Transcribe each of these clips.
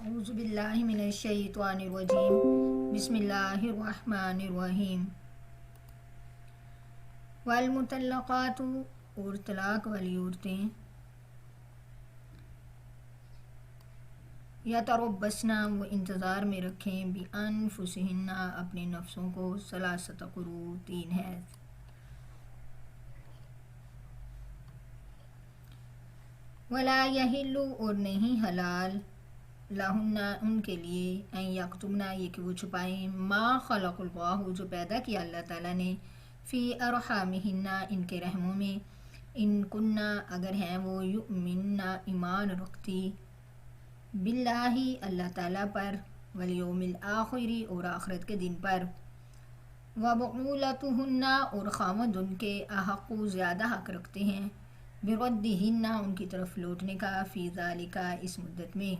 اعوذ باللہ من الشیطان الرجیم بسم اللہ الرحمن الرحیم والمطلقات اور طلاق والی عورتیں یتربصن وہ انتظار میں رکھیں بانفسہن اپنے نفسوں کو ثلاثۃ قروء 3 حیض ولا یحل اور نہیں حلال لہن ان کے لیے ان یکتمن یہ کہ وہ چھپائیں ما خلق اللہ جو پیدا کیا اللہ تعالیٰ نے فی ارحامہن ان کے رحموں میں ان کننا اگر ہیں وہ یؤمنن ایمان رکھتی باللہ اللہ تعالیٰ پر والیوم الآخر اور آخرت کے دن پر وبعولتہن اور خامد ان کے احق زیادہ حق رکھتے ہیں بردہن ان کی طرف لوٹنے کا فی ذالک اس مدت میں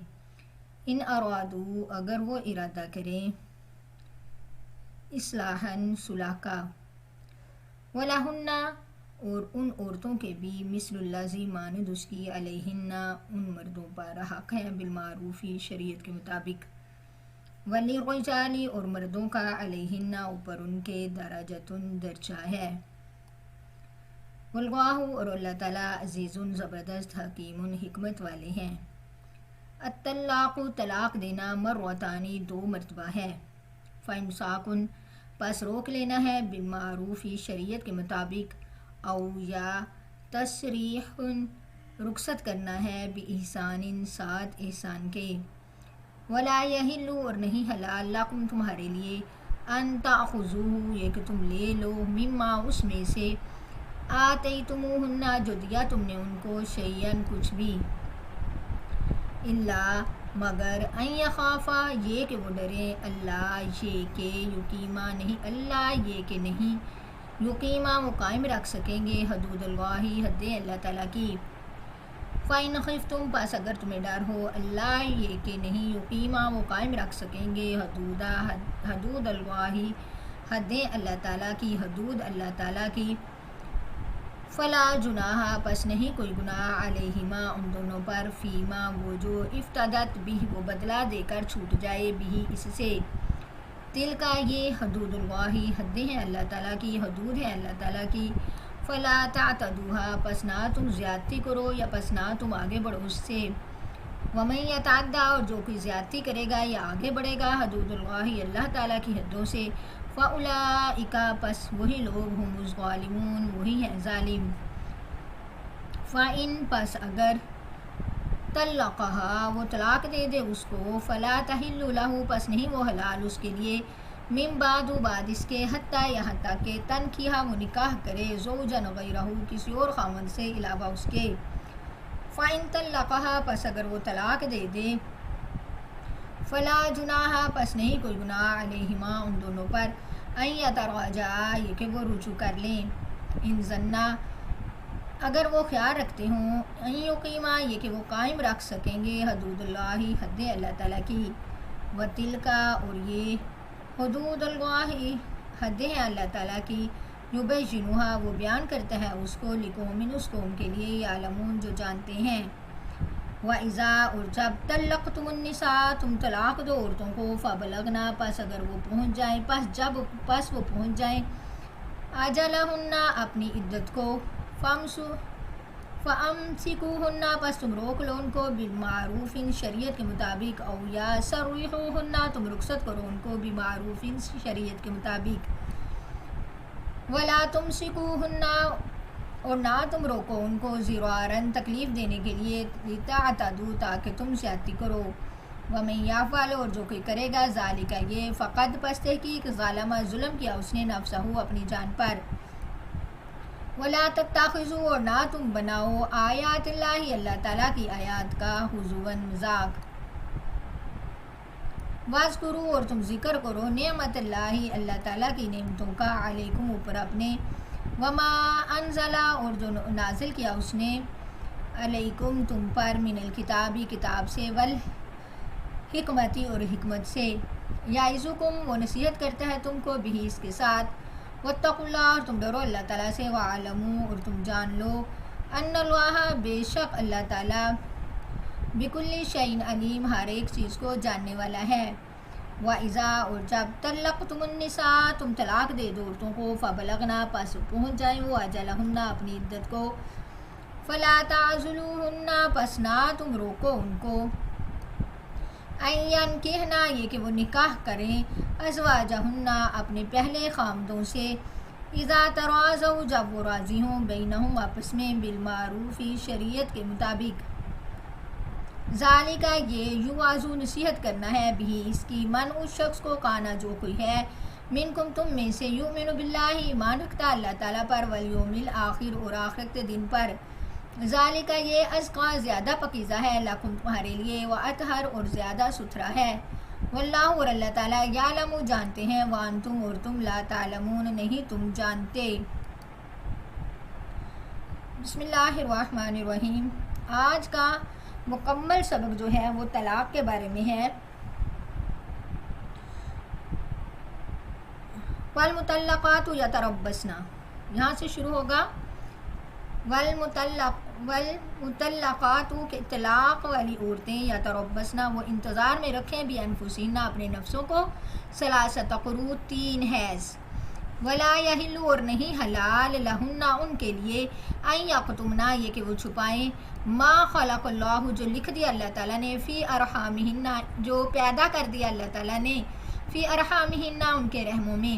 ان ارادو اگر وہ ارادہ کریں اصلاحاً صلح کا ولہن اور ان عورتوں کے بھی مثل الذی مانند اس کی علیہن ان مردوں پر حق ہے بالمعروف شریعت کے مطابق وللرجال اور مردوں کا علیہن اوپر ان کے درجۃ درجہ ہے واللہ اور اللہ تعالیٰ عزیز زبردست حکیم حکمت والے ہیں الطلاق طلاق دینا مرتانی 2 مرتبہ ہے فامساک پس روک لینا ہے بالمعروف شریعت کے مطابق او یا تسریح رخصت کرنا ہے باحسان ساتھ احسان کے ولا یحل اور نہیں حلال لکم تمہارے لیے ان تاخذوا یہ کہ تم لے لو مما اس میں سے آتیتموہن جو دیا تم نے ان کو شیئن کچھ بھی اللہ مگر ان یخافا یہ کہ وہ ڈرے اللہ یہ کہ یقیما نہیں اللہ یہ کہ نہیں یقیما وہ قائم رکھ سکیں گے حدود اللہ حد اللہ تعالیٰ کی فَإِنْ خِفْتُمْ پس اگر تمہیں ڈر ہو اللہ یہ کہ نہیں یقیما وہ قائم رکھ سکیں گے حدود اللہ حد اللہ تعالیٰ کی حدود اللہ تعالیٰ کی فلا جناح پس نہیں کوئی گناہ علیہما ان دونوں پر فیما وہ جو افتدت بھی وہ بدلہ دے کر چھوٹ جائے بھی اس سے تل کا یہ حدود اللہ حد ہیں اللہ تعالیٰ کی حدود ہے اللہ تعالیٰ کی فلا تعتدوها پس نہ تم زیادتی کرو یا پس نہ تم آگے بڑھو اس سے ومن یتعدی اور جو کوئی زیادتی کرے گا یا آگے بڑھے گا حدود اللہ اللہ تعالیٰ کی حدوں سے فاولئک پس وہی لوگ ہم الظالمون وہی ہیں ظالم فإن پس اگر طلقها وہ طلاق دے دے اس کو فلا تحل له پس نہیں وہ حلال اس کے لیے من بعد اس کے حتیٰ یہاں تک کہ تنکیہ وہ نکاح کرے زوجن غیرہ کسی اور خاوند سے علاوہ اس کے فإن طلقها پس اگر وہ طلاق دے دے فلا جناح پس نہیں کوئی گناہ علیہما ان دونوں پر ان یتراجعا یہ کہ وہ رجوع کر لیں ان ظنا اگر وہ خیال رکھتے ہوں ان یقیما یہ کہ وہ قائم رکھ سکیں گے حدود اللہ حد اللہ تعالیٰ کی وتلک اور یہ حدود اللہ حد ہیں اللہ تعالیٰ کی یبینھا وہ بیان کرتا ہے اس کو لقوم اس قوم کے لیے یعلمون جو جانتے ہیں وَإِذَا اور جب طلقتم النساء تم طلاق دو عورتوں کو فبلغنا پس اگر وہ پہنچ جائیں پس وہ پہنچ جائیں اجلہن اپنی عدت کو فامسکوہن پس تم روک لو ان کو بالمعروف شریعت کے مطابق او یا سرحوہن تم رخصت کرو ان کو بالمعروف شریعت کے مطابق ولا تمسکوہن اور نہ تم روکو ان کو ضرارن تکلیف دینے کے لیے لتعتدوا تاکہ تم زیادتی کرو ومن یفعل اور جو کوئی کرے گا ذالک یہ فقد پس تحقیق ظالم ظلم کیا اس نے نفسہ اپنی جان پر ولا تتخذوا اور نہ تم بناؤ آیات اللہ اللہ تعالیٰ کی آیات کا ہزوا مذاق واذکروا اور تم ذکر کرو نعمت اللہ اللہ تعالیٰ کی نعمتوں کا علیکم اوپر اپنے وما انزلا اور جو نازل کیا اس نے علیکم تم پر من الکتابی کتاب سے والحکمتی اور حکمت سے یعظکم وہ نصیحت کرتا ہے تم کو بھی اس کے ساتھ واتقوا اللہ اور تم ڈرو اللہ تعالیٰ سے وعلموا اور تم جان لو ان اللہ بے شک اللہ تعالیٰ بکل شیء علیم، ہر ایک چیز کو جاننے والا ہے۔ وَإِذَا، اور جب طلقتم النساء، تم طلاق دے دو عورتوں کو، فبلغنا، پس پہنچ جائیں وہ اجلہن، اپنی عدت کو، فلا تعضلوہن، پس نہ تم روکو ان کو، ان ینکحن، یہ کہ وہ نکاح کریں، ازواجہن، اپنے پہلے خامدوں سے، اذا تراضوا، جب وہ راضی ہوں، بینہم، آپس میں، بالمعروف، شریعت کے مطابق، ذالک، یہ یوعظ، نصیحت کرنا ہے، بھی اس کی، من، اس شخص کو، کانا، جو کوئی ہے، منکم، تم میں سے، یؤمن باللہ، ایمان رکھتا اللہ تعالیٰ پر، والیوم الآخر، اور آخرت کے دن پر، ذالک، یہ، ازکی، زیادہ پاکیزہ ہے، لکم، تمہارے لیے، واطہر، اور زیادہ ستھرا ہے، واللہ، اور اللہ تعالیٰ، یعلم، جانتے ہیں، وانتم، اور تم، لا تعلمون، نہیں تم جانتے۔ بسم اللہ الرحمن الرحیم۔ آج کا مکمل سبق جو ہے وہ طلاق کے بارے میں ہے۔ والمطلقات یتربصن، یہاں سے شروع ہوگا، والمطلقات، کے طلاق والی عورتیں، یتربصن، وہ انتظار میں رکھیں، بانفسہن، اپنے نفسوں کو، ثلاثۃ قروء، 3 حیض، ولا یحل، اور نہیں حلال، لہن، ان کے لیے، ان یکتمن، یہ کہ وہ چھپائیں، ما خلق اللہ، جو لکھ دیا اللہ تعالیٰ نے، فی ارحامہن، جو پیدا کر دیا اللہ تعالیٰ نے، فی ارحامہن، ان کے رحموں میں،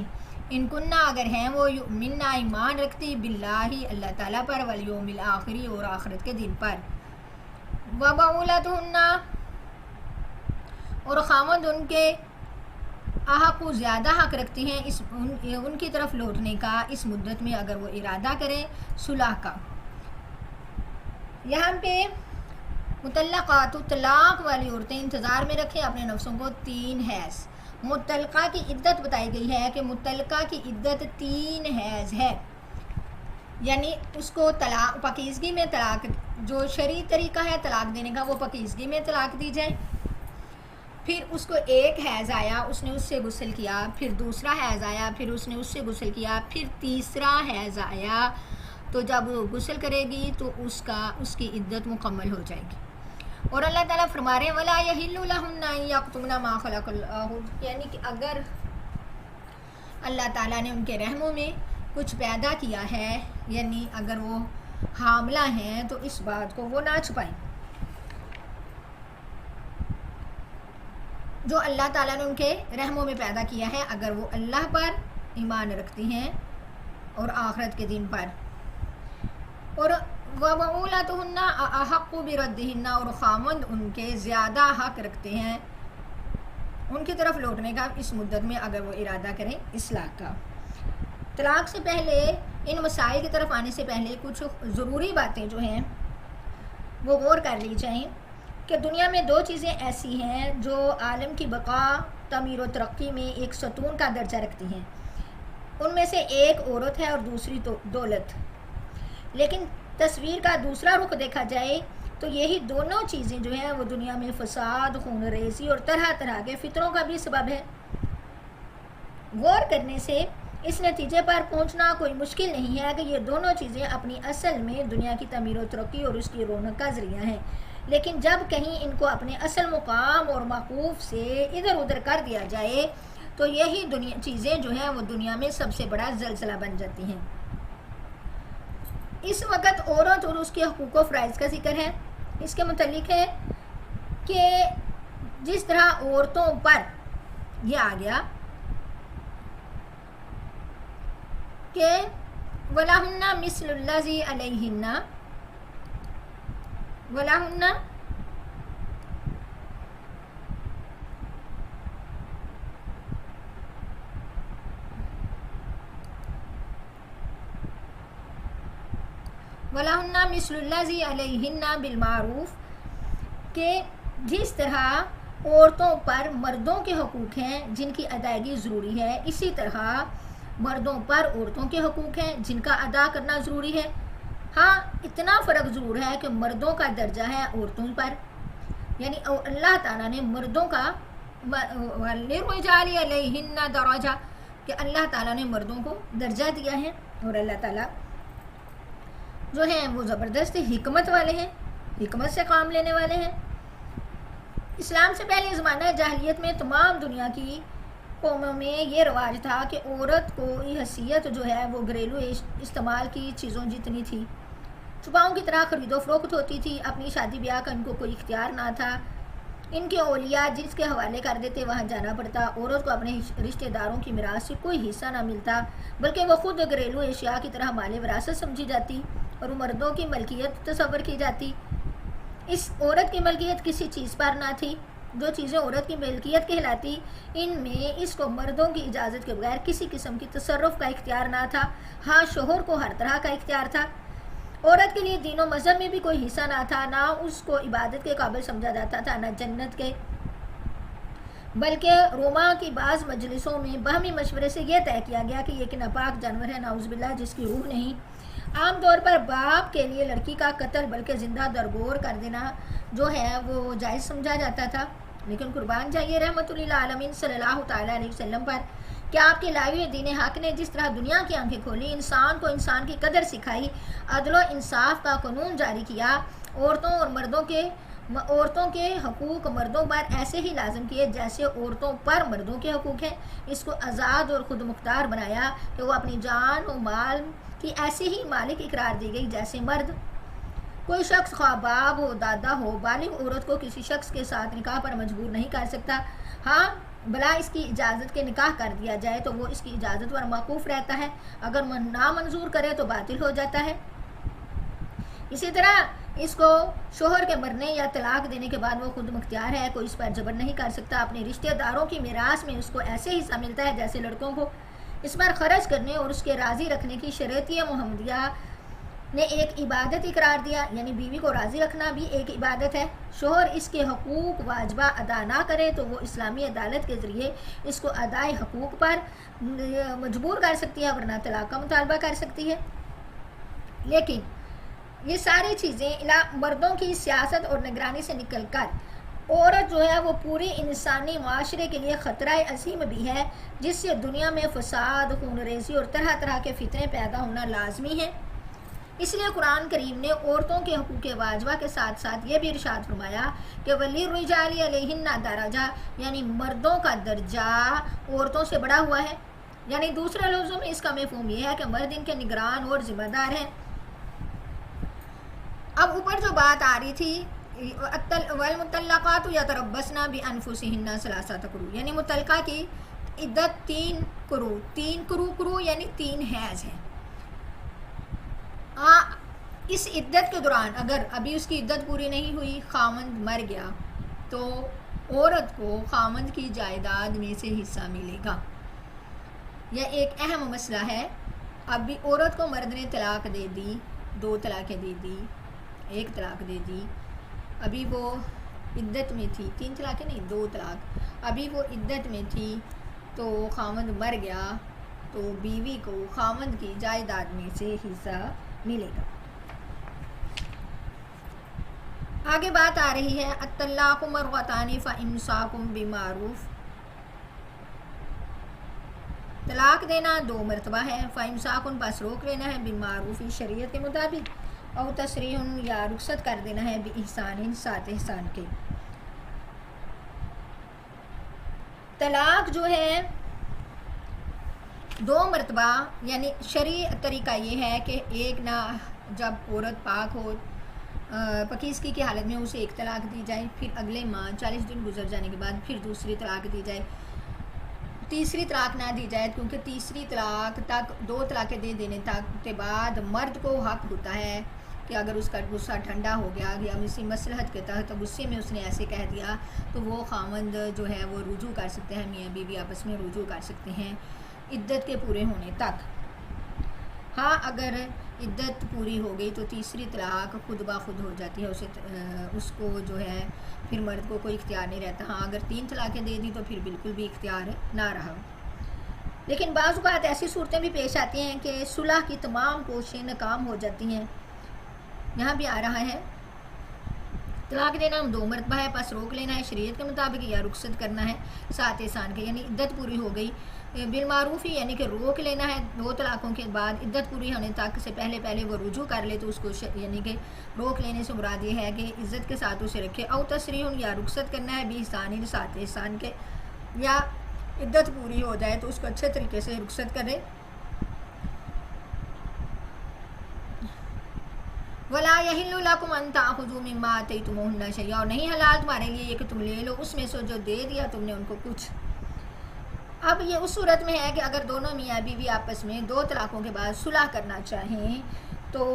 ان کننا، اگر ہیں وہ، یؤمنن، ایمان رکھتی، باللہ، اللہ تعالیٰ پر، والیوم الآخر، اور آخرت کے دن پر، وبعولتہن، اور خامند ان کے، احق، زیادہ حق رکھتے ہیں، ان کی طرف لوٹنے کا، اس مدت میں، اگر وہ ارادہ کریں صلح کا۔ یہاں پہ مطلقات، طلاق والی عورتیں انتظار میں رکھیں اپنے نفسوں کو، 3 حیض۔ مطلقہ کی عدت بتائی گئی ہے کہ مطلقہ کی عدت 3 حیض ہے، یعنی اس کو طلاق، پاکیزگی میں طلاق، جو شرعی طریقہ ہے طلاق دینے کا، وہ پاکیزگی میں طلاق دی جائے، پھر اس کو 1 حیض آیا، اس نے اس سے غسل کیا، پھر دوسرا حیض آیا، پھر اس نے اس سے غسل کیا، پھر تیسرا حیض آیا، تو جب وہ غسل کرے گی تو اس کی عدت مکمل ہو جائے گی۔ اور اللہ تعالیٰ فرما رہے ہیں، وَلَا يَحِلُّ لَهُنَّ أَن يَكْتُمْنَ مَا خَلَقَ اللَّهُ، یعنی کہ اگر اللہ تعالیٰ نے ان کے رحموں میں کچھ پیدا کیا ہے، یعنی اگر وہ حاملہ ہیں، تو اس بات کو وہ نہ چھپائیں، جو اللہ تعالیٰ نے ان کے رحموں میں پیدا کیا ہے، اگر وہ اللہ پر ایمان رکھتی ہیں اور آخرت کے دن پر، اور وَبَعُولَتُهُنَّ أَحَقُّ بِرَدِّهِنَّ، اور خامند ان کے زیادہ حق رکھتے ہیں ان کی طرف لوٹنے کا، اس مدت میں، اگر وہ ارادہ کریں اصلاح کا۔ طلاق سے پہلے، ان مسائل کی طرف آنے سے پہلے، کچھ ضروری باتیں جو ہیں وہ غور کر لی جائیں، کہ دنیا میں 2 چیزیں ایسی ہیں جو عالم کی بقا، تعمیر و ترقی میں ایک ستون کا درجہ رکھتی ہیں، ان میں سے ایک عورت ہے اور دوسری دولت، لیکن تصویر کا دوسرا رخ دیکھا جائے تو یہی دونوں چیزیں جو ہیں وہ دنیا میں فساد، خون ریزی اور طرح طرح کے فتنوں کا بھی سبب ہے۔ غور کرنے سے اس نتیجے پر پہنچنا کوئی مشکل نہیں ہے کہ یہ دونوں چیزیں اپنی اصل میں دنیا کی تعمیر و ترقی اور اس کی رونق کا ذریعہ ہیں، لیکن جب کہیں ان کو اپنے اصل مقام اور موقوف سے ادھر ادھر کر دیا جائے تو یہی چیزیں جو ہیں وہ دنیا میں سب سے بڑا زلزلہ بن جاتی ہیں۔ اس وقت عورت اور اس کے حقوق و فرائض کا ذکر ہے۔ اس کے متعلق ہے کہ جس طرح عورتوں پر یہ آ گیا کہ وَلَهُنَّ مِثْلُ الَّذِي عَلَيْهِنَّ وَلَهُنَّ مِثْلُ الَّذِي عَلَيْهِنَّ بِالْمَعْرُوفِ، کہ جس طرح عورتوں پر مردوں کے حقوق ہیں جن کی ادائیگی ضروری ہے، اسی طرح مردوں پر عورتوں کے حقوق ہیں جن کا ادا کرنا ضروری ہے۔ ہاں، اتنا فرق ضرور ہے کہ مردوں کا درجہ ہے عورتوں پر، یعنی اللہ تعالیٰ نے مردوں کا وَلِلرِّجَالِ عَلَيْهِنَّ دَرَجَةٌ، کہ اللہ تعالیٰ نے مردوں کو درجہ دیا ہے، اور اللہ تعالیٰ جو ہیں وہ زبردست حکمت والے ہیں، حکمت سے کام لینے والے ہیں۔ اسلام سے پہلے زمانہ جاہلیت میں تمام دنیا کی قوموں میں یہ رواج تھا کہ عورت کو حیثیت جو ہے وہ گھریلو استعمال کی چیزوں جتنی تھی، چھپاؤں کی طرح خرید و فروخت ہوتی تھی۔ اپنی شادی بیاہ کا ان کو کوئی اختیار نہ تھا، ان کے اولیاء جس کے حوالے کر دیتے وہاں جانا پڑتا۔ عورت کو اپنے رشتہ داروں کی میراث سے کوئی حصہ نہ ملتا، بلکہ وہ خود گھریلو اشیاء کی طرح مال وراثت سمجھی جاتی اور مردوں کی ملکیت تصور کی جاتی۔ اس عورت کی ملکیت کسی چیز پر نہ تھی۔ جو چیزیں عورت کی ملکیت کہلاتی، ان میں اس کو مردوں کی اجازت کے بغیر کسی قسم کی تصرف کا اختیار نہ تھا۔ ہاں، شوہر کو ہر طرح کا اختیار تھا۔ عورت کے لیے دین و مذہب میں بھی کوئی حصہ نہ تھا، نہ اس کو عبادت کے قابل سمجھا جاتا تھا، نہ جنت کے، بلکہ روما کی بعض مجلسوں میں باہمی مشورے سے یہ طے کیا گیا کہ یہ ایک ناپاک جانور ہے، نعوذ باللہ، جس کی روح نہیں۔ عام طور پر باپ کے لیے لڑکی کا قتل بلکہ زندہ درگور کر دینا جو ہے وہ جائز سمجھا جاتا تھا، لیکن قربان جائیے رحمت للعالمین صلی اللہ تعالیٰ علیہ وسلم پر کہ آپ کے لائے ہوئے دین حق نے جس طرح دنیا کی آنکھیں کھولی، انسان کو انسان کی قدر سکھائی، عدل و انصاف کا قانون جاری کیا، عورتوں کے حقوق مردوں پر ایسے ہی لازم کیے جیسے عورتوں پر مردوں کے حقوق ہیں، اس کو آزاد اور خود مختار بنایا کہ وہ اپنی جان و مال کی ایسے ہی مالک اقرار دی گئی جیسے مرد۔ کوئی شخص خواہ باپ ہو، دادا ہو، بالغ عورت کو کسی شخص کے ساتھ نکاح پر مجبور نہیں کر سکتا۔ ہاں، بلا اس کی اجازت کے نکاح کر دیا جائے تو وہ اس کی اجازت پر موقوف رہتا ہے، اگر نہ منظور کرے تو باطل ہو جاتا ہے۔ اسی طرح اس کو شوہر کے مرنے یا طلاق دینے کے بعد وہ خود مختار ہے، کوئی اس پر جبر نہیں کر سکتا۔ اپنے رشتہ داروں کی میراث میں اس کو ایسے حصہ ملتا ہے جیسے لڑکوں کو۔ اس پر خرچ کرنے اور اس کے راضی رکھنے کی شریعت محمدیہ نے ایک عبادت اقرار دیا، یعنی بیوی کو راضی رکھنا بھی ایک عبادت ہے۔ شوہر اس کے حقوق واجبہ ادا نہ کرے تو وہ اسلامی عدالت کے ذریعے اس کو ادائے حقوق پر مجبور کر سکتی ہے، ورنہ طلاق کا مطالبہ کر سکتی ہے۔ لیکن یہ ساری چیزیں مردوں کی سیاست اور نگرانی سے نکل کر عورت جو ہے وہ پوری انسانی معاشرے کے لیے خطرہ عظیم بھی ہے، جس سے دنیا میں فساد، خون ریزی اور طرح طرح کے فتنے پیدا ہونا لازمی ہے۔ اس لیے قرآن کریم نے عورتوں کے حقوق واجبہ کے ساتھ ساتھ یہ بھی ارشاد فرمایا کہ وَلِلرِّجَالِ عَلَيْهِنَّ دَرَجَةٌ، یعنی مردوں کا درجہ عورتوں سے بڑا ہوا ہے۔ یعنی دوسرے لفظوں میں اس کا مفہوم یہ ہے کہ مرد ان کے نگران اور ذمہ دار ہیں۔ اب اوپر جو بات آ رہی تھی وَالْمُطَلَّقَاتُ يَتَرَبَّصْنَ بِأَنفُسِهِنَّ ثَلَاثَةَ قُرُوء، یعنی مطلقہ کی عدت 3 قروء یعنی 3 حیض ہے۔ اس عدت کے دوران اگر ابھی اس کی عدت پوری نہیں ہوئی، خاوند مر گیا، تو عورت کو خاوند کی جائیداد میں سے حصہ ملے گا۔ یہ ایک اہم مسئلہ ہے۔ ابھی عورت کو مرد نے طلاق دے دی، 2 طلاقیں دے دی، 1 طلاق دے دی، ابھی وہ عدت میں تھی، 3 طلاقیں نہیں، 2 طلاق، ابھی وہ عدت میں تھی تو خاوند مر گیا تو بیوی کو خاوند کی جائیداد میں سے حصہ ملے گا۔ آگے بات آ رہی ہے الطلاق مرتان فامساک بمعروف، طلاق دینا 2 مرتبہ ہے، فامساک بس روک لینا ہے، بمعروف شریعت کے مطابق، او تسریح یا رخصت کر دینا ہے، بإحسان ساتھ احسان کے۔ طلاق جو ہے 2 مرتبہ، یعنی شرعی طریقہ یہ ہے کہ ایک نہ جب عورت پاک ہو، پاکیزگی کی حالت میں اسے 1 طلاق دی جائے، پھر اگلے ماہ 40 دن گزر جانے کے بعد پھر دوسری طلاق دی جائے، تیسری طلاق نہ دی جائے، کیونکہ تیسری طلاق تک 2 طلاقیں دے دینے تک کے بعد مرد کو حق ہوتا ہے کہ اگر اس کا غصہ ٹھنڈا ہو گیا یا اسی مصلحت کے تحت غصے میں اس نے ایسے کہہ دیا تو وہ خاوند جو ہے وہ رجوع کر سکتے ہیں، میاں بیوی آپس میں رجوع کر سکتے ہیں عدت کے پورے ہونے تک۔ ہاں، اگر عدت پوری ہو گئی تو تیسری طلاق خود بخود ہو جاتی ہے، اس کو جو ہے پھر مرد کو کوئی اختیار نہیں رہتا۔ ہاں، اگر 3 طلاقیں دے دی تو پھر بالکل بھی اختیار نہ رہا۔ لیکن بعض اوقات ایسی صورتیں بھی پیش آتی ہیں کہ صلح کی تمام کوششیں ناکام ہو جاتی ہیں۔ یہاں بھی آ رہا ہے طلاق دینا 2 مرتبہ ہے، پس روک لینا ہے شریعت کے مطابق یا رخصت کرنا ہے 7 احسان کے، یعنی عدت پوری ہو گئی بالمعروف ہی، یعنی کہ روک لینا ہے 2 طلاقوں کے بعد عدت پوری ہونے تک سے پہلے وہ رجوع کر لے تو اس کو یعنی کہ روک لینے سے مراد یہ ہے کہ عزت کے ساتھ اسے رکھے، او تسریح یا رخصت کرنا ہے بإحسان 7 احسان کے، یا عدت پوری ہو جائے تو اس کو اچھے طریقے سے رخصت کرے۔ وَلَا يَحِلُّ لَكُمْ أَن تَأْخُذُوا مِمَّا آتَيْتُمُوهُنَّ شَيْئًا، اور نہیں حلال تمہارے لیے یہ کہ تم لے لو اس میں سے جو دے دیا تم نے ان کو کچھ۔ اب یہ اس صورت میں ہے کہ اگر دونوں میاں بیوی آپس میں 2 طلاقوں کے بعد صلح کرنا چاہیں تو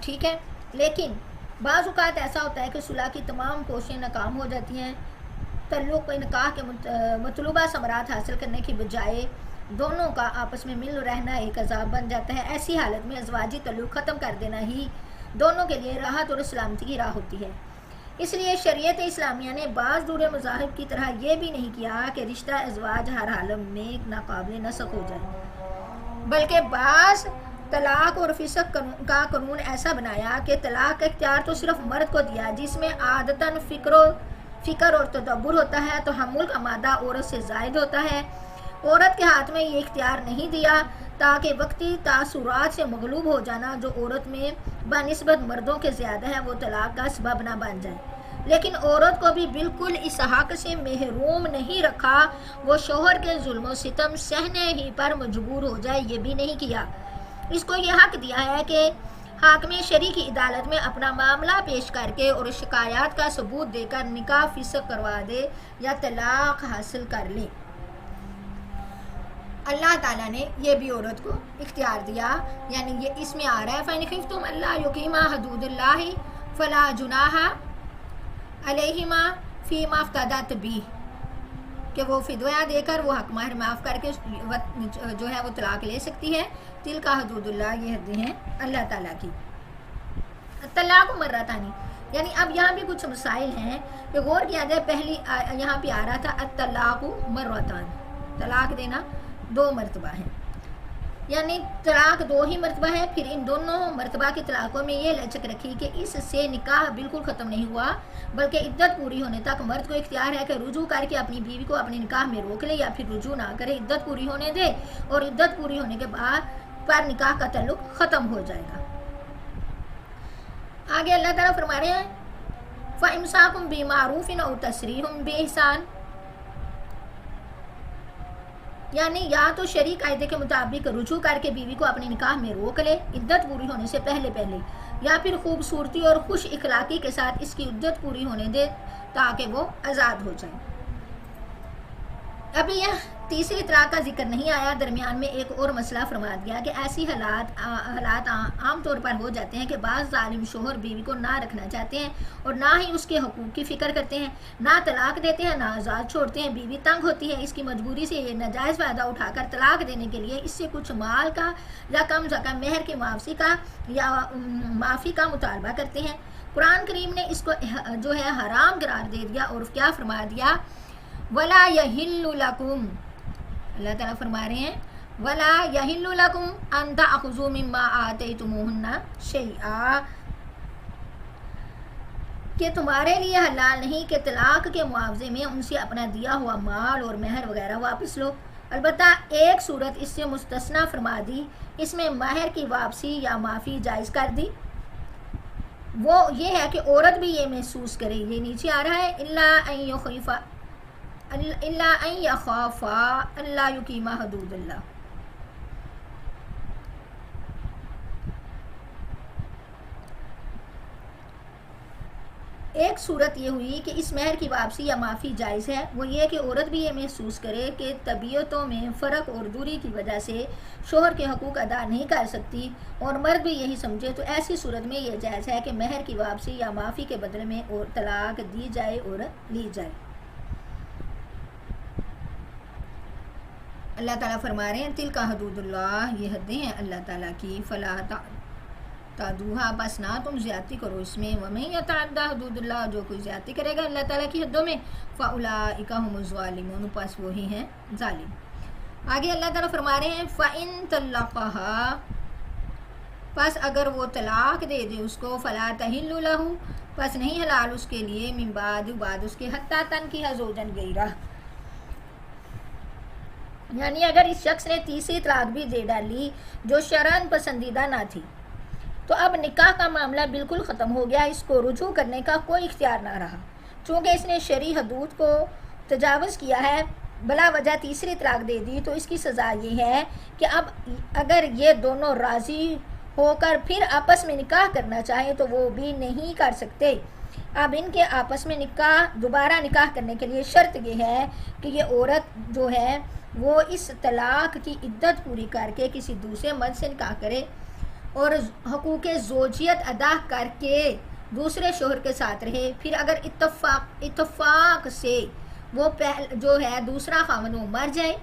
ٹھیک ہے، لیکن بعض اوقات ایسا ہوتا ہے کہ صلح کی تمام کوششیں ناکام ہو جاتی ہیں، تعلق نکاح کے مطلوبہ ثمرات حاصل کرنے کی بجائے دونوں کا آپس میں مل رہنا ایک عذاب بن جاتا ہے۔ ایسی حالت میں ازواجی تعلق ختم کر دینا ہی دونوں کے لیے راحت اور سلامتی کی راہ ہوتی ہے۔ اس لیے شریعت اسلامیہ نے بعض دور مذاہب کی طرح یہ بھی نہیں کیا کہ رشتہ ازواج ہر حال میں ناقابل نسخ ہو جائے، بلکہ بعض طلاق اور فسق کا قانون ایسا بنایا کہ طلاق کا اختیار تو صرف مرد کو دیا، جس میں عادتاً فکر اور تدبر ہوتا ہے، تحمل کا مادہ عورت سے زائد ہوتا ہے۔ عورت کے ہاتھ میں یہ اختیار نہیں دیا تاکہ وقتی تاثرات سے مغلوب ہو جانا جو عورت میں بنسبت مردوں کے زیادہ ہے وہ طلاق کا سبب نہ بن جائے، لیکن عورت کو بھی بالکل اس حق سے محروم نہیں رکھا وہ شوہر کے ظلم و ستم سہنے ہی پر مجبور ہو جائے، یہ بھی نہیں کیا۔ اس کو یہ حق دیا ہے کہ حاکم شرعی کی عدالت میں اپنا معاملہ پیش کر کے اور شکایات کا ثبوت دے کر نکاح فسخ کروا دے یا طلاق حاصل کر لے۔ اللہ تعالیٰ نے یہ بھی عورت کو اختیار دیا، یعنی یہ اس میں آ رہا ہے فَإِنْ خِفْتُمْ أَلَّا يُقِيمَا حُدُودَ اللَّهِ فَلَا جُنَاحَ عَلَيْهِمَا فِيمَا افْتَدَتْ بِهِ، کہ وہ فدیہ دے کر وہ حق مہر معاف کر کے جو ہے وہ طلاق لے سکتی ہے۔ تِلْکَ حدود اللہ، یہ حدیں ہیں اللہ تعالیٰ کی۔ طلاق مرتان، یعنی اب یہاں بھی کچھ مسائل ہیں کہ غور کیا جائے۔ پہلی یہاں پہ آ رہا تھا الطلاق مرتان، طلاق دینا 2 مرتبہ ہے، یعنی طلاق 2 ہی مرتبہ ہے۔ پھر ان دونوں مرتبہ کی طلاقوں میں یہ لچک رکھی کہ اس سے نکاح بالکل ختم نہیں ہوا، بلکہ عدت پوری ہونے تک مرد کو اختیار ہے کہ رجوع کر کے اپنی بیوی کو اپنے نکاح میں روک لے یا پھر رجوع نہ کرے، عدت پوری ہونے دے، اور عدت پوری ہونے کے بعد پر نکاح کا تعلق ختم ہو جائے گا۔ آگے اللہ تعالیٰ فرما رہے ہیں فَإِمْسَاكٌ بِمَعْرُوفٍ أَوْ تَسْرِيحٌ بِإِحْسَانٍ، یعنی یا تو شرعی قاعدے کے مطابق رجوع کر کے بیوی کو اپنے نکاح میں روک لے عدت پوری ہونے سے پہلے، یا پھر خوبصورتی اور خوش اخلاقی کے ساتھ اس کی عدت پوری ہونے دے تاکہ وہ آزاد ہو جائے۔ ابھی یہ تیسری طلاق کا ذکر نہیں آیا، درمیان میں ایک اور مسئلہ فرما دیا کہ ایسی حالات عام طور پر ہو جاتے ہیں کہ بعض ظالم شوہر بیوی کو نہ رکھنا چاہتے ہیں اور نہ ہی اس کے حقوق کی فکر کرتے ہیں، نہ طلاق دیتے ہیں نہ آزاد چھوڑتے ہیں۔ بیوی تنگ ہوتی ہے، اس کی مجبوری سے یہ ناجائز فائدہ اٹھا کر طلاق دینے کے لیے اس سے کچھ مال کا یا کم از کم مہر کی واپسی کا یا معافی کا مطالبہ کرتے ہیں۔ قرآن کریم نے اس کو جو ہے حرام قرار دے دیا اور کیا فرما دیا، وَلَا يَحِلُّ لَكُمْ، اللہ تعالیٰ فرما رہے ہیں وَلَا يَحِلُّ لَكُمْ أَن تَأْخُذُوا مِمَّا آتَيْتُمُوهُنَّ شَيْئًا، کہ تمہارے لیے حلال نہیں کہ طلاق کے معاوضے میں ان سے اپنا دیا ہوا مال اور مہر وغیرہ واپس لو۔ البتہ ایک صورت اس سے مستثنیٰ فرما دی، اس میں مہر کی واپسی یا معافی جائز کر دی، وہ یہ ہے کہ عورت بھی یہ محسوس کرے، یہ نیچے آ رہا ہے إِلَّا أَن يَخَافَا أَلَّا يُقِيمَا حُدُودَ اللَّهِ، ایک صورت یہ ہوئی کہ اس مہر کی واپسی یا معافی جائز ہے، وہ یہ کہ عورت بھی یہ محسوس کرے کہ طبیعتوں میں فرق اور دوری کی وجہ سے شوہر کے حقوق ادا نہیں کر سکتی اور مرد بھی یہی سمجھے، تو ایسی صورت میں یہ جائز ہے کہ مہر کی واپسی یا معافی کے بدلے میں اور طلاق دی جائے اور لی جائے۔ اللہ تعالیٰ فرما رہے ہیں تِلْکَ حدود اللہ، یہ حدیں ہیں اللہ تعالیٰ کی، فَلَا تعدوها، بس نہ تم زیادتی کرو اس میں، وَمَن يَتَعَدَّ حدود اللہ، جو کوئی زیادتی کرے گا اللہ تعالیٰ کی حدوں میں، فَأُولَٰئِکَ هُمُ الظَّالِمُونَ، پس وہی ہیں ظالم۔ آگے اللہ تعالیٰ فرما رہے ہیں فَإِن طَلَّقَهَا، پس اگر وہ طلاق دے دے اس کو فلا تحل لہ پس نہیں حلال اس کے لیے من بعد اس کے حتیٰ تنکح زوجا غیرہ، یعنی اگر اس شخص نے تیسری طلاق بھی دے ڈالی جو شرعاً پسندیدہ نہ تھی تو اب نکاح کا معاملہ بالکل ختم ہو گیا، اس کو رجوع کرنے کا کوئی اختیار نہ رہا، چونکہ اس نے شرعی حدود کو تجاوز کیا ہے، بلا وجہ تیسری طلاق دے دی، تو اس کی سزا یہ ہے کہ اب اگر یہ دونوں راضی ہو کر پھر آپس میں نکاح کرنا چاہیں تو وہ بھی نہیں کر سکتے۔ اب ان کے آپس میں دوبارہ نکاح کرنے کے لیے شرط یہ ہے کہ یہ عورت جو ہے وہ اس طلاق کی عدت پوری کر کے کسی دوسرے مرد سے نکاح کرے اور حقوق زوجیت ادا کر کے دوسرے شوہر کے ساتھ رہے، پھر اگر اتفاق سے وہ جو ہے دوسرا خاوند وہ مر جائے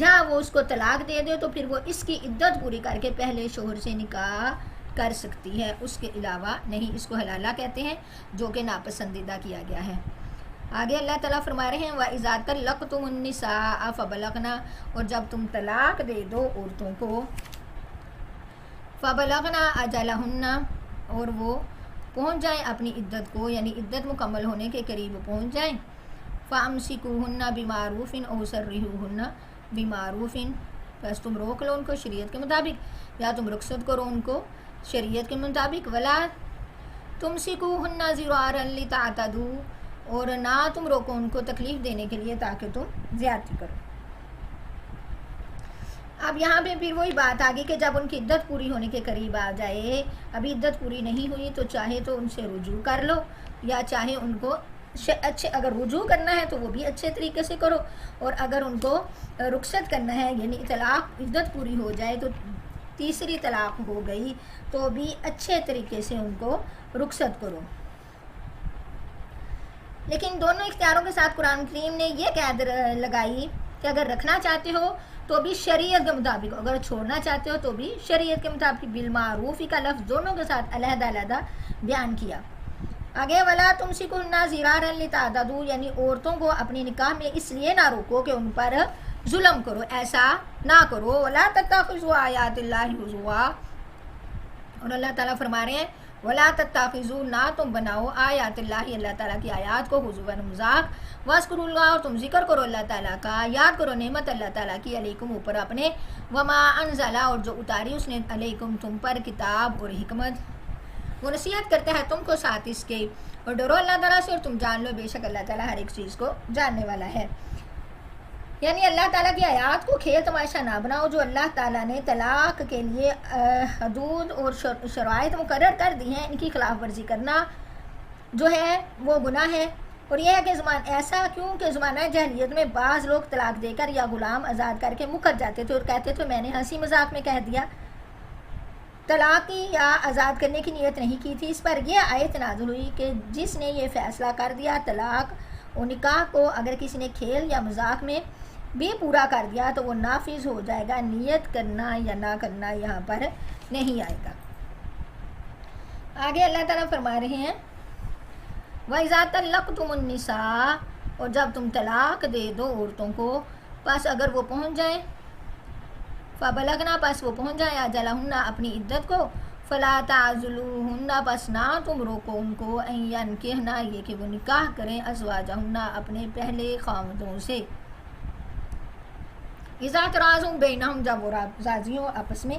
یا وہ اس کو طلاق دے دے تو پھر وہ اس کی عدت پوری کر کے پہلے شوہر سے نکاح کر سکتی ہے، اس کے علاوہ نہیں۔ اس کو حلالہ کہتے ہیں جو کہ ناپسندیدہ کیا گیا ہے۔ آگے اللہ تعالیٰ فرما رہے ہیں وَإِذَا طَلَّقْتُمُ النِّسَاءَ فَبَلَغْنَ، اور جب تم طلاق دے دو عورتوں کو فَبَلَغْنَ أَجَلَهُنَّ، اور وہ پہنچ جائیں اپنی عدت کو، یعنی عدت مکمل ہونے کے قریب پہنچ جائیں، فَأَمْسِكُوهُنَّ بِمَعْرُوفٍ أَوْ سَرِّحُوهُنَّ بِمَعْرُوفٍ، بس تم روک لو ان کو شریعت کے مطابق یا تم رخصت کرو ان کو شریعت کے مطابق، وَلَا تُمْسِكُوهُنَّ ضِرَارًا لِتَعْتَدُوا، اور نہ تم روکو ان کو تکلیف دینے کے لیے تاکہ تم زیادتی کرو۔ اب یہاں پہ پھر وہی بات آگی کہ جب ان کی عدت پوری ہونے کے قریب آ جائے، ابھی عدت پوری نہیں ہوئی تو چاہے تو ان سے رجوع کر لو یا چاہے ان کو اگر رجوع کرنا ہے تو وہ بھی اچھے طریقے سے کرو، اور اگر ان کو رخصت کرنا ہے یعنی طلاق عدت پوری ہو جائے تو تیسری طلاق ہو گئی تو بھی اچھے طریقے سے ان کو رخصت کرو۔ لیکن دونوں اختیاروں کے ساتھ قرآن کریم نے یہ قید لگائی کہ اگر رکھنا چاہتے ہو تو بھی شریعت کے مطابق، اگر چھوڑنا چاہتے ہو تو بھی شریعت کے مطابق، بالمعروفی کا لفظ دونوں کے ساتھ علیحدہ علیحدہ بیان کیا۔ آگے وَلَا تُمْسِكُوهُنَّ ضِرَارًا لِتَعْتَدُوا، یعنی عورتوں کو اپنی نکاح میں اس لیے نہ روکو کہ ان پر ظلم کرو، ایسا نہ کرو۔ وَلَا تَتَّخِذُوا آیَاتِ اللَّهِ هُزُوًا، اور اللہ تعالیٰ فرما رہے ہیں وَلَا تَتَّخِذُوا، نہ تم بناؤ آیات اللہ، اللہ تعالیٰ کی آیات کو ہزواً مذاق، وَاذْكُرُوا اللَّهَ، اور تم ذکر کرو اللہ تعالیٰ کا، یاد کرو نعمت اللہ تعالیٰ کی علیکم اوپر اپنے، وَمَا أَنزَلَ، اور جو اتاری اس نے علیکم تم پر کتاب اور حکمت، وہ نصیحت کرتا ہے تم کو ساتھ اس کے، اور ڈرو اللہ تعالیٰ سے اور تم جان لو بے شک اللہ تعالیٰ ہر ایک چیز کو جاننے والا ہے۔ یعنی اللہ تعالیٰ کی آیات کو کھیل تماشا نہ بناؤ، جو اللہ تعالیٰ نے طلاق کے لیے حدود اور شرائط مقرر کر دی ہیں ان کی خلاف ورزی کرنا جو ہے وہ گناہ ہے۔ اور یہ ہے کہ ایسا کیوں کہ زمانہ جاہلیت میں بعض لوگ طلاق دے کر یا غلام آزاد کر کے مکر جاتے تھے اور کہتے تھے میں نے ہنسی مذاق میں کہہ دیا، طلاق کی یا آزاد کرنے کی نیت نہیں کی تھی۔ اس پر یہ آیت نازل ہوئی کہ جس نے یہ فیصلہ کر دیا طلاق و نکاح کو اگر کسی نے کھیل یا مذاق میں بھی پورا کر دیا تو وہ نافذ ہو جائے گا، نیت کرنا یا نہ کرنا یہاں پر نہیں آئے گا۔ آگے اللہ تعالیٰ فرما رہے ہیں وَإِذَا طَلَّقْتُمُ النِّسَاءَ، اور جب تم طلاق دے دو عورتوں کو، پس اگر وہ پہنچ جائیں، فَبَلَغْنَا، پس وہ پہنچ جائیں، أَجَلَهُنَّ، اپنی عدت کو، فَلَا تَعْضُلُوهُنَّ، پس نہ تم روکو ان کو، أَن يَنكِحْنَ، یہ کہ وہ نکاح کریں، أَزْوَاجَهُنَّ، اپنے پہلے خاوندوں سے، اذا تراضوا بینہم، جب وہ راضی ہوں آپس میں،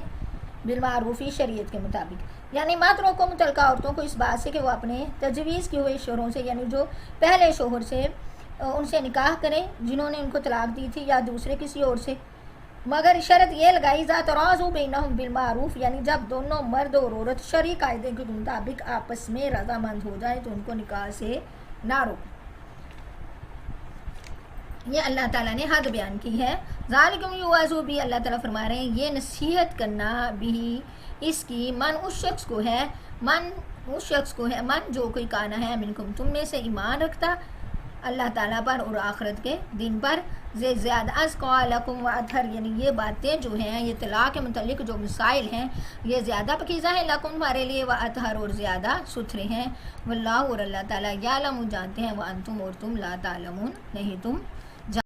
بالمعروفی، شریعت کے مطابق، یعنی مت روکو متعلقہ عورتوں کو اس بات سے کہ وہ اپنے تجویز کیے ہوئے شوہروں سے، یعنی جو پہلے شوہر سے ان سے نکاح کریں جنہوں نے ان کو طلاق دی تھی یا دوسرے کسی اور سے، مگر شرط یہ لگائی اذا تراضوا بینہم بالمعروف، یعنی جب دونوں مرد اور عورت شرعی قاعدے کے مطابق آپس میں رضامند ہو جائے تو ان کو نکاح سے نہ روکو۔ یہ اللہ تعالیٰ نے حد بیان کی ہے، ذالکم یوعظ بھی، اللہ تعالیٰ فرما رہے ہیں یہ نصیحت کرنا بھی اس کی، من اس شخص کو ہے، من جو کوئی کانا ہے منکم، تم میں سے ایمان رکھتا اللہ تعالیٰ پر اور آخرت کے دن پر، زیادہ از قالکم و اطہر، یعنی یہ باتیں جو ہیں یہ طلاق کے متعلق جو مسائل ہیں یہ زیادہ پکیزہ ہیں، لکم ہمارے لیے، و اطہر اور زیادہ ستھرے ہیں، واللہ اور اللہ تعالیٰ یعلم جانتے ہیں، وانتم اور تم لا تعلمون نہیں تم